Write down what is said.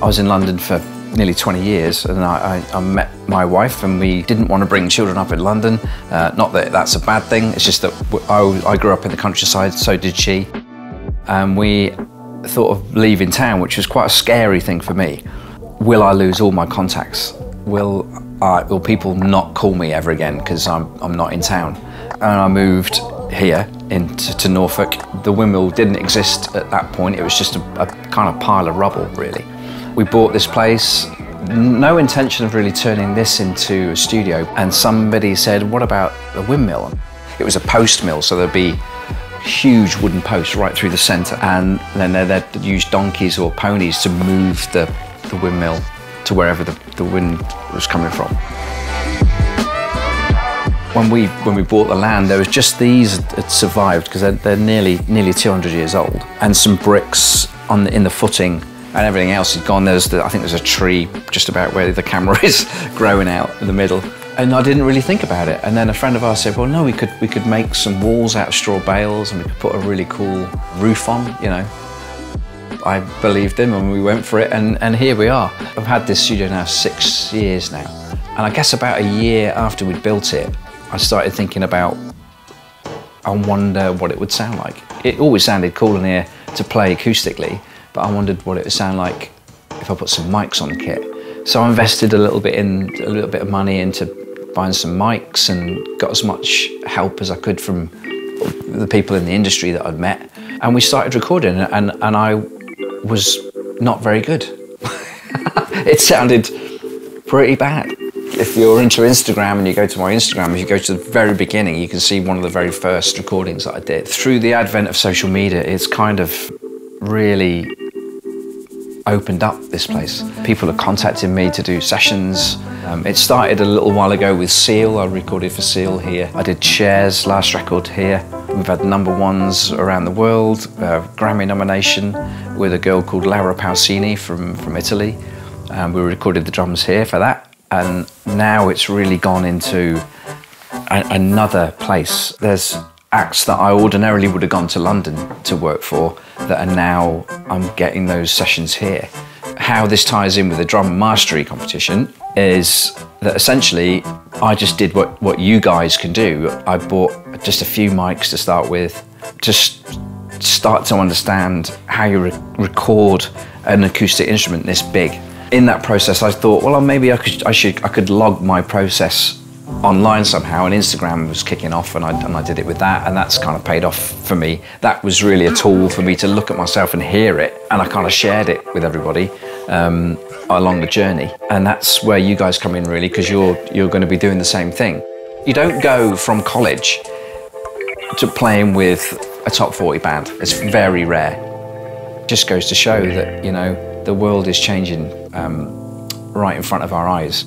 I was in London for nearly 20 years, and I met my wife, and we didn't want to bring children up in London. Not that that's a bad thing, it's just that I grew up in the countryside, so did she. And we thought of leaving town, which was quite a scary thing for me. Will I lose all my contacts? Will people not call me ever again because I'm not in town? And I moved here to Norfolk. The windmill didn't exist at that point. It was just a kind of pile of rubble, really. We bought this place, no intention of really turning this into a studio. And somebody said, what about a windmill? It was a post mill, so there'd be huge wooden posts right through the centre, and then they'd use donkeys or ponies to move the windmill to wherever the wind was coming from. When we bought the land, there was just these had survived because they're nearly 200 years old, and some bricks in the footing, and everything else had gone. I think there's a tree just about where the camera is growing out in the middle. And I didn't really think about it. And then a friend of ours said, well, no, we could make some walls out of straw bales, and we could put a really cool roof on, you know. I believed him, and we went for it, and here we are. I've had this studio now 6 years now. And I guess about a year after we'd built it, I started thinking about, I wonder what it would sound like. It always sounded cool in here to play acoustically, but I wondered what it would sound like if I put some mics on the kit. So I invested a little bit of money into buying some mics, and got as much help as I could from the people in the industry that I'd met. And we started recording, and I was not very good. It sounded pretty bad. If you're into Instagram and you go to my Instagram, if you go to the very beginning, you can see one of the very first recordings that I did. Through the advent of social media, it's kind of really opened up this place. People are contacting me to do sessions. It started a little while ago with Seal. I recorded for Seal here. I did Cher's last record here. We've had #1s around the world, Grammy nomination with a girl called Laura Pausini from Italy. We recorded the drums here for that. And now it's really gone into another place. There's acts that I ordinarily would have gone to London to work for that are now, I'm getting those sessions here. How this ties in with the Drum Mastery competition is that essentially I just did what you guys can do. I bought just a few mics to start with, just start to understand how you record an acoustic instrument this big. In that process I thought, well, maybe I could log my process online somehow, and Instagram was kicking off, and I did it with that, and that's kind of paid off for me. That was really a tool for me to look at myself and hear it, and I kind of shared it with everybody along the journey. And that's where you guys come in, really, because you're going to be doing the same thing. You don't go from college to playing with a top 40 band. It's very rare. It just goes to show that, you know, the world is changing right in front of our eyes.